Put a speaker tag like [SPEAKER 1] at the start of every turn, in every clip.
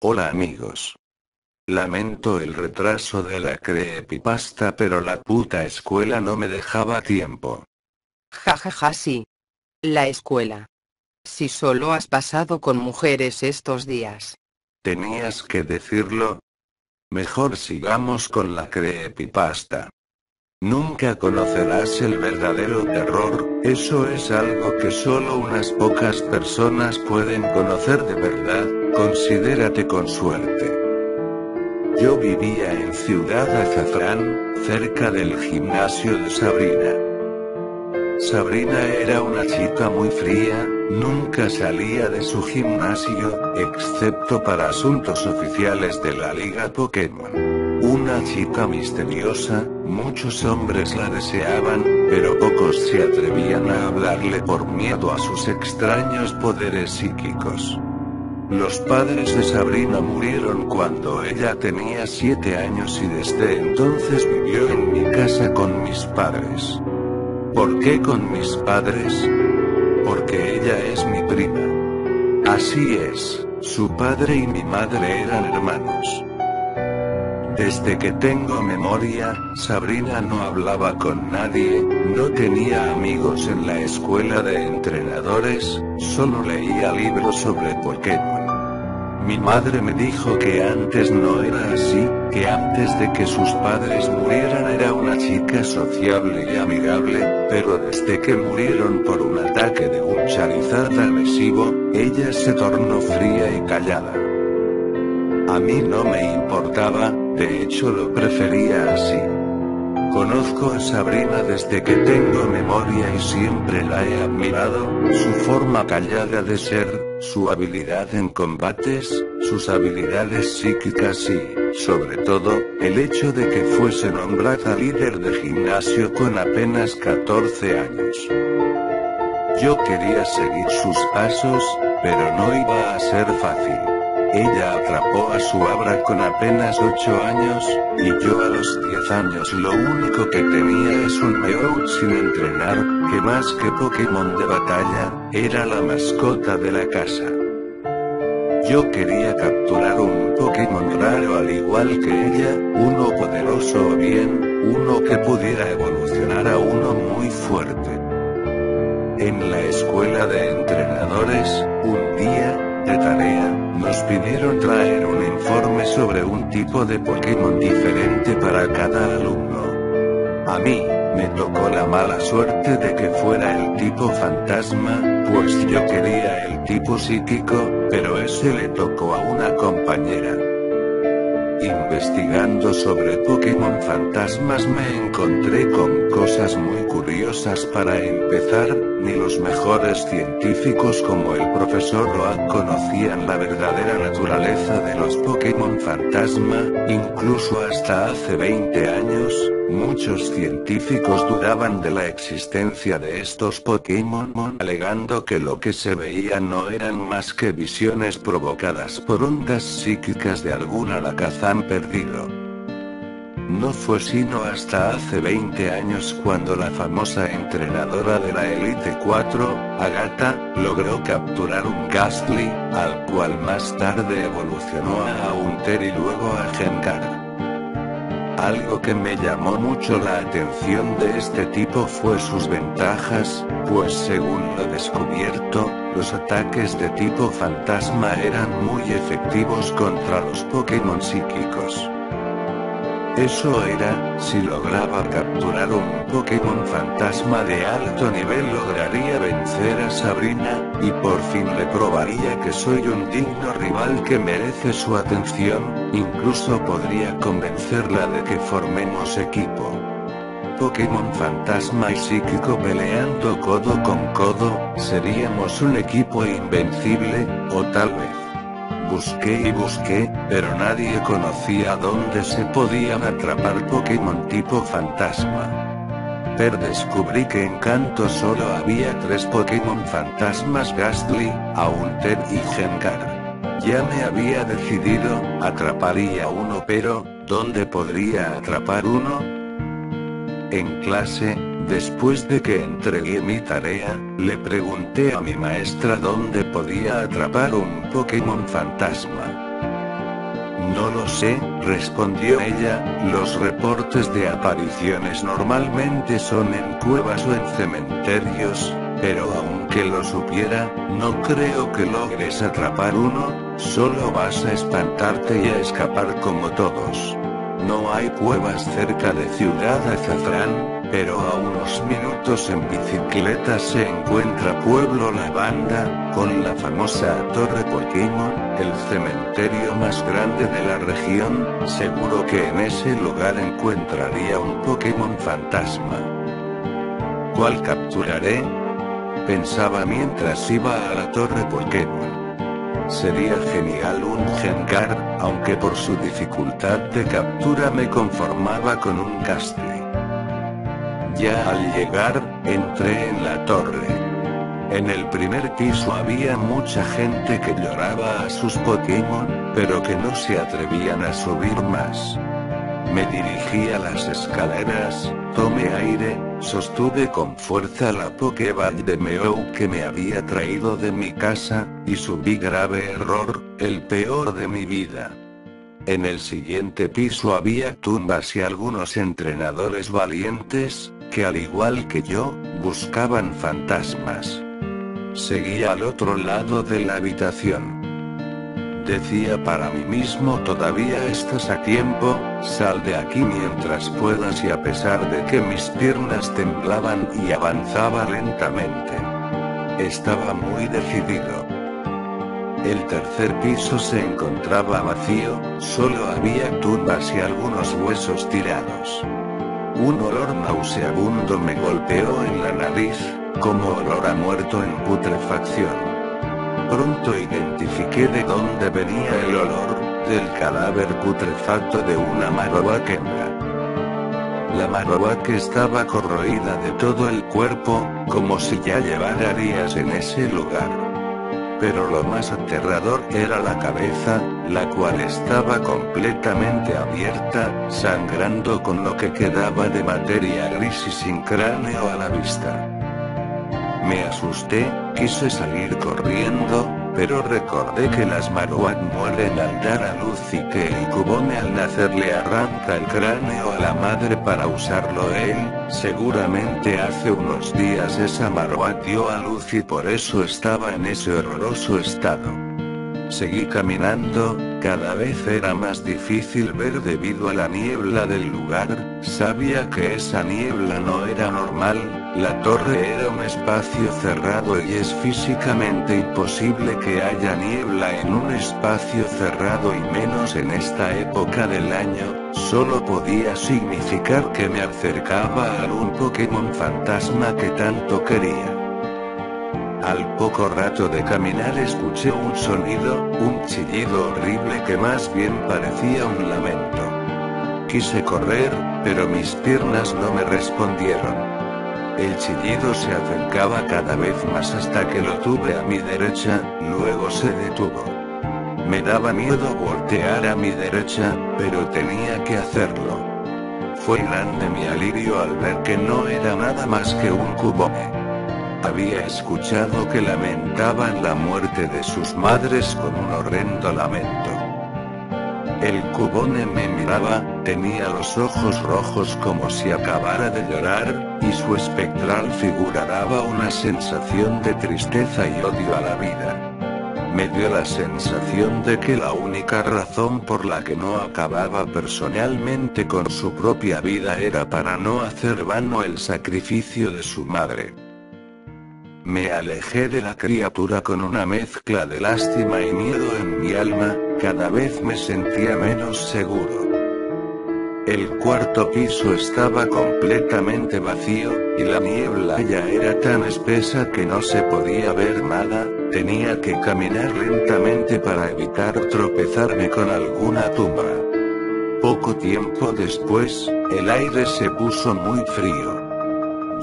[SPEAKER 1] Hola amigos. Lamento el retraso de la creepypasta, pero la puta escuela no me dejaba tiempo.
[SPEAKER 2] Jajaja, sí. La escuela. Si solo has pasado con mujeres estos días.
[SPEAKER 1] Tenías que decirlo. Mejor sigamos con la creepypasta. Nunca conocerás el verdadero terror, eso es algo que solo unas pocas personas pueden conocer de verdad, considérate con suerte. Yo vivía en Ciudad Azafrán, cerca del gimnasio de Sabrina. Sabrina era una chica muy fría, nunca salía de su gimnasio, excepto para asuntos oficiales de la Liga Pokémon. Una chica misteriosa, muchos hombres la deseaban, pero pocos se atrevían a hablarle por miedo a sus extraños poderes psíquicos. Los padres de Sabrina murieron cuando ella tenía 7 años y desde entonces vivió en mi casa con mis padres. ¿Por qué con mis padres? Porque ella es mi prima. Así es, su padre y mi madre eran hermanos. Desde que tengo memoria, Sabrina no hablaba con nadie, no tenía amigos en la escuela de entrenadores, solo leía libros sobre Pokémon. Mi madre me dijo que antes no era así, que antes de que sus padres murieran era una chica sociable y amigable, pero desde que murieron por un ataque de un Charizard agresivo, ella se tornó fría y callada. A mí no me importaba, de hecho lo prefería así. Conozco a Sabrina desde que tengo memoria y siempre la he admirado, su forma callada de ser, su habilidad en combates, sus habilidades psíquicas y, sobre todo, el hecho de que fuese nombrada líder de gimnasio con apenas 14 años. Yo quería seguir sus pasos, pero no iba a ser fácil. Ella atrapó a su Abra con apenas 8 años, y yo a los 10 años lo único que tenía es un Meowth sin entrenar, que más que Pokémon de batalla, era la mascota de la casa. Yo quería capturar un Pokémon raro al igual que ella, uno poderoso o bien, uno que pudiera evolucionar a uno muy fuerte. En la escuela de entrenadores, un día, de tarea, nos pidieron traer un informe sobre un tipo de Pokémon diferente para cada alumno. A mí, me tocó la mala suerte de que fuera el tipo fantasma, pues yo quería el tipo psíquico, pero ese le tocó a una compañera. Investigando sobre Pokémon fantasmas me encontré con cosas muy curiosas. Para empezar, ni los mejores científicos como el profesor Oak conocían la verdadera naturaleza de los Pokémon fantasma, incluso hasta hace 20 años, muchos científicos dudaban de la existencia de estos Pokémon, alegando que lo que se veía no eran más que visiones provocadas por ondas psíquicas de algún alakazam perdido. No fue sino hasta hace 20 años cuando la famosa entrenadora de la Elite 4, Agatha, logró capturar un Gastly, al cual más tarde evolucionó a Haunter y luego a Gengar. Algo que me llamó mucho la atención de este tipo fue sus ventajas, pues según lo descubierto, los ataques de tipo fantasma eran muy efectivos contra los Pokémon psíquicos. Eso era, si lograba capturar un Pokémon fantasma de alto nivel lograría vencer a Sabrina, y por fin le probaría que soy un digno rival que merece su atención, incluso podría convencerla de que formemos equipo. Pokémon fantasma y psíquico peleando codo con codo, seríamos un equipo invencible, o tal vez. Busqué y busqué, pero nadie conocía dónde se podían atrapar Pokémon tipo fantasma. Pero descubrí que en Kanto solo había 3 Pokémon fantasmas: Gastly, Haunter y Gengar. Ya me había decidido, atraparía uno, pero ¿dónde podría atrapar uno? En clase, después de que entregué mi tarea, le pregunté a mi maestra dónde podía atrapar un Pokémon fantasma. No lo sé, respondió ella, los reportes de apariciones normalmente son en cuevas o en cementerios, pero aunque lo supiera, no creo que logres atrapar uno, solo vas a espantarte y a escapar como todos. No hay cuevas cerca de Ciudad Azafrán, pero a unos minutos en bicicleta se encuentra Pueblo Lavanda, con la famosa Torre Pokémon, el cementerio más grande de la región. Seguro que en ese lugar encontraría un Pokémon fantasma. ¿Cuál capturaré?, pensaba mientras iba a la Torre Pokémon. Sería genial un Gengar, aunque por su dificultad de captura me conformaba con un Gastly. Ya al llegar, entré en la torre. En el primer piso había mucha gente que lloraba a sus Pokémon, pero que no se atrevían a subir más. Me dirigí a las escaleras, tomé aire, sostuve con fuerza la Pokéball de Meow que me había traído de mi casa, y subí. Grave error, el peor de mi vida. En el siguiente piso había tumbas y algunos entrenadores valientes, que al igual que yo, buscaban fantasmas. Seguí al otro lado de la habitación. Decía para mí mismo: todavía estás a tiempo, sal de aquí mientras puedas, y a pesar de que mis piernas temblaban y avanzaba lentamente, estaba muy decidido. El tercer piso se encontraba vacío, solo había tumbas y algunos huesos tirados. Un olor nauseabundo me golpeó en la nariz, como olor a muerto en putrefacción. Pronto identifiqué de dónde venía el olor: del cadáver putrefacto de una Marowak hembra. La Marowak estaba corroída de todo el cuerpo, como si ya llevara días en ese lugar. Pero lo más aterrador era la cabeza, la cual estaba completamente abierta, sangrando con lo que quedaba de materia gris y sin cráneo a la vista. Me asusté, quise salir corriendo, pero recordé que las Marowak mueren al dar a luz y que el Cubone al nacer le arranca el cráneo a la madre para usarlo él. Seguramente hace unos días esa Marowak dio a luz y por eso estaba en ese horroroso estado. Seguí caminando, cada vez era más difícil ver debido a la niebla del lugar. Sabía que esa niebla no era normal, la torre era un espacio cerrado y es físicamente imposible que haya niebla en un espacio cerrado y menos en esta época del año. Solo podía significar que me acercaba a algún Pokémon fantasma que tanto quería. Al poco rato de caminar escuché un sonido, un chillido horrible que más bien parecía un lamento. Quise correr, pero mis piernas no me respondieron. El chillido se acercaba cada vez más hasta que lo tuve a mi derecha, luego se detuvo. Me daba miedo voltear a mi derecha, pero tenía que hacerlo. Fue grande mi alivio al ver que no era nada más que un Cubone. Había escuchado que lamentaban la muerte de sus madres con un horrendo lamento. El Cubone me miraba, tenía los ojos rojos como si acabara de llorar, y su espectral figura daba una sensación de tristeza y odio a la vida. Me dio la sensación de que la única razón por la que no acababa personalmente con su propia vida era para no hacer vano el sacrificio de su madre. Me alejé de la criatura con una mezcla de lástima y miedo en mi alma, cada vez me sentía menos seguro. El cuarto piso estaba completamente vacío, y la niebla ya era tan espesa que no se podía ver nada. Tenía que caminar lentamente para evitar tropezarme con alguna tumba. Poco tiempo después, el aire se puso muy frío.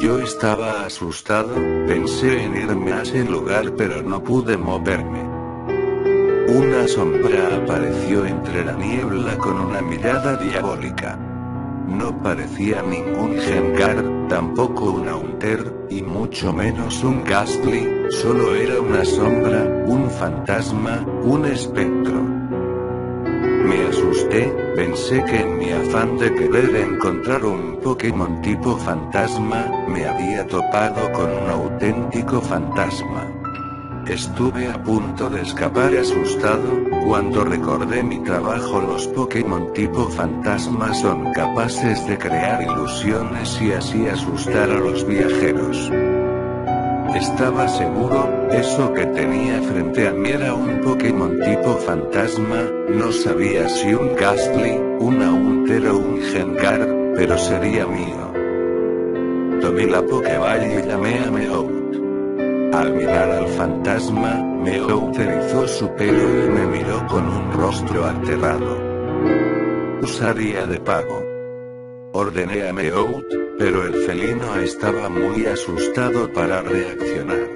[SPEAKER 1] Yo estaba asustado, pensé en irme a ese lugar pero no pude moverme. Una sombra apareció entre la niebla con una mirada diabólica. No parecía ningún Gengar, tampoco un Haunter, y mucho menos un Gastly, solo era una sombra, un fantasma, un espectro. Me asusté pensé que en mi afán de querer encontrar un Pokémon tipo fantasma, me había topado con un auténtico fantasma. Estuve a punto de escapar asustado, cuando recordé mi trabajo. Los Pokémon tipo fantasma son capaces de crear ilusiones y así asustar a los viajeros. Estaba seguro, eso que tenía frente a mí era un Pokémon tipo fantasma, no sabía si un Gastly, un Haunter o un Gengar, pero sería mío. Tomé la Pokéball y llamé a Meowth. Al mirar al fantasma, Meowth erizó su pelo y me miró con un rostro aterrado. Usaría de pago. Ordené a Meowth, pero el felino estaba muy asustado para reaccionar.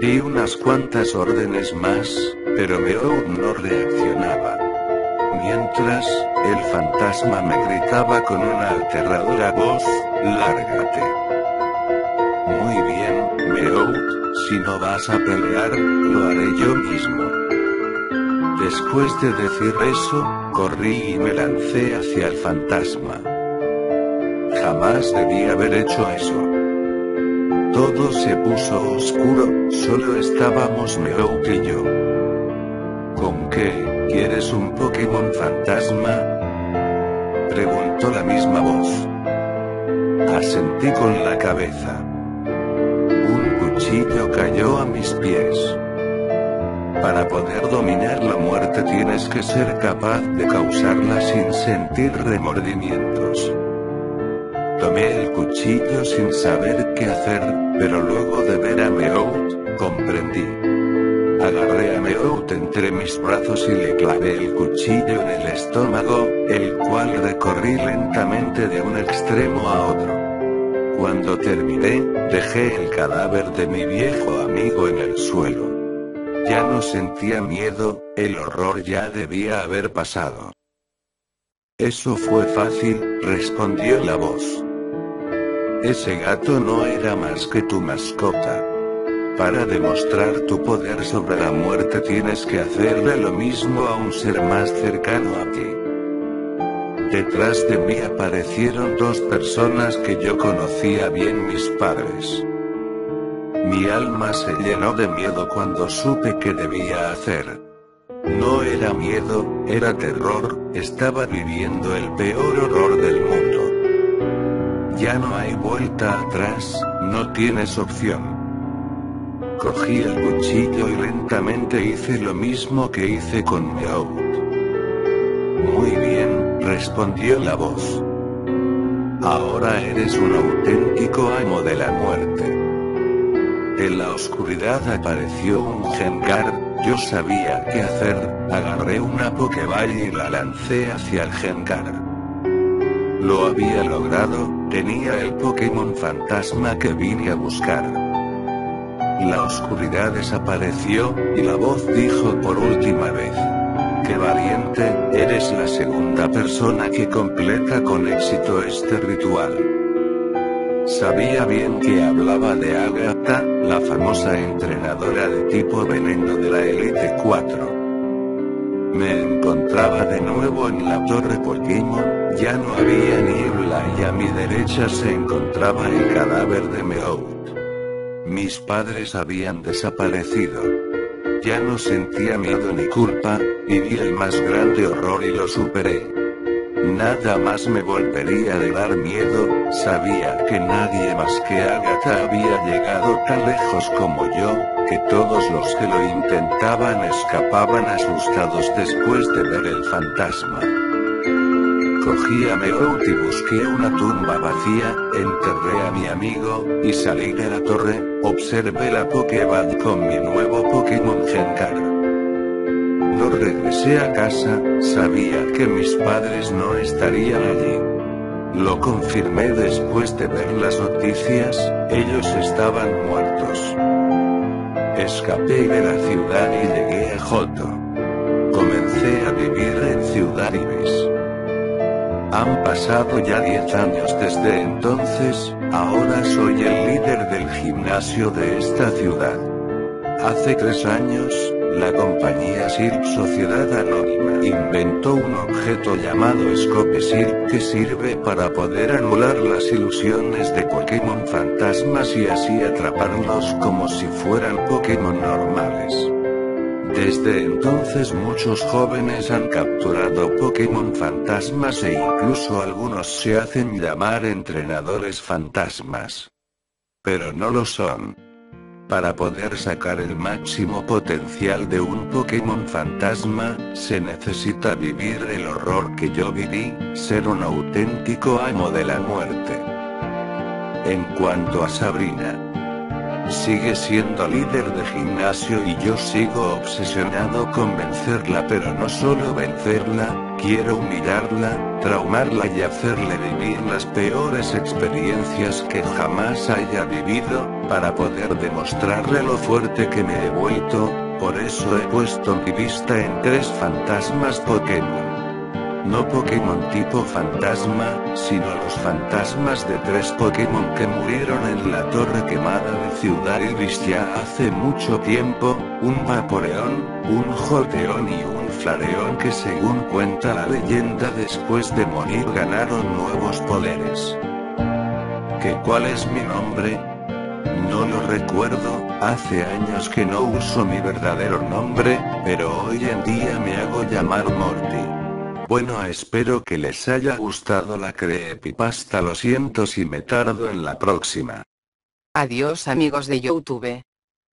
[SPEAKER 1] Di unas cuantas órdenes más, pero Meowth no reaccionaba. Mientras, el fantasma me gritaba con una aterradora voz: «¡Lárgate!». «Muy bien, Meowth, si no vas a pelear, lo haré yo mismo». Después de decir eso, corrí y me lancé hacia el fantasma. Jamás debí haber hecho eso. Todo se puso oscuro, solo estábamos Meowth y yo. ¿Con qué? ¿Quieres un Pokémon fantasma?, preguntó la misma voz. Asentí con la cabeza. Un cuchillo cayó a mis pies. Para poder dominar la muerte tienes que ser capaz de causarla sin sentir remordimientos. Tomé el cuchillo sin saber qué hacer, pero luego de ver a Meowth, comprendí. Agarré a Meowth entre mis brazos y le clavé el cuchillo en el estómago, el cual recorrí lentamente de un extremo a otro. Cuando terminé, dejé el cadáver de mi viejo amigo en el suelo. Ya no sentía miedo, el horror ya debía haber pasado. «Eso fue fácil», respondió la voz. «Ese gato no era más que tu mascota. Para demostrar tu poder sobre la muerte tienes que hacerle lo mismo a un ser más cercano a ti». Detrás de mí aparecieron dos personas que yo conocía bien, mis padres. Mi alma se llenó de miedo cuando supe qué debía hacer. No era miedo, era terror, estaba viviendo el peor horror del mundo. Ya no hay vuelta atrás, no tienes opción. Cogí el cuchillo y lentamente hice lo mismo que hice con Meowth. «Muy bien», respondió la voz. «Ahora eres un auténtico amo de la muerte». En la oscuridad apareció un Gengar, yo sabía qué hacer, agarré una Pokéball y la lancé hacia el Gengar. Lo había logrado, tenía el Pokémon fantasma que vine a buscar. La oscuridad desapareció, y la voz dijo por última vez: «Qué valiente, eres la segunda persona que completa con éxito este ritual». Sabía bien que hablaba de Agatha, la famosa entrenadora de tipo veneno de la Elite 4. Me encontraba de nuevo en la torre Pokémon, ya no había niebla y a mi derecha se encontraba el cadáver de Meowth. Mis padres habían desaparecido. Ya no sentía miedo ni culpa, viví el más grande horror y lo superé. Nada más me volvería a dar miedo, sabía que nadie más que Agatha había llegado tan lejos como yo, que todos los que lo intentaban escapaban asustados después de ver el fantasma. Cogí a Meowth y busqué una tumba vacía, enterré a mi amigo, y salí de la torre, observé la Pokéball con mi nuevo Pokémon Gengar. No regresé a casa, sabía que mis padres no estarían allí. Lo confirmé después de ver las noticias, ellos estaban muertos. Escapé de la ciudad y llegué a Johto. Comencé a vivir en Ciudad Ibis. Han pasado ya 10 años desde entonces, ahora soy el líder del gimnasio de esta ciudad. Hace 3 años, la compañía SIRP Sociedad Anónima inventó inventó un objeto llamado Scopesir que sirve para poder anular las ilusiones de Pokémon fantasmas y así atraparlos como si fueran Pokémon normales. Desde entonces muchos jóvenes han capturado Pokémon fantasmas e incluso algunos se hacen llamar entrenadores fantasmas. Pero no lo son. Para poder sacar el máximo potencial de un Pokémon fantasma, se necesita vivir el horror que yo viví, ser un auténtico amo de la muerte. En cuanto a Sabrina, sigue siendo líder de gimnasio y yo sigo obsesionado con vencerla, pero no solo vencerla, quiero humillarla, traumarla y hacerle vivir las peores experiencias que jamás haya vivido, para poder demostrarle lo fuerte que me he vuelto. Por eso he puesto mi vista en 3 fantasmas Pokémon. No Pokémon tipo fantasma, sino los fantasmas de 3 Pokémon que murieron en la torre quemada de Ciudad Iris ya hace mucho tiempo, un Vaporeon, un Jolteon y un Flareon que según cuenta la leyenda después de morir ganaron nuevos poderes. ¿Qué cuál es mi nombre? No lo recuerdo, hace años que no uso mi verdadero nombre, pero hoy en día me hago llamar Morty. Bueno, espero que les haya gustado la creepypasta, lo siento si me tardo en la próxima.
[SPEAKER 2] Adiós amigos de YouTube.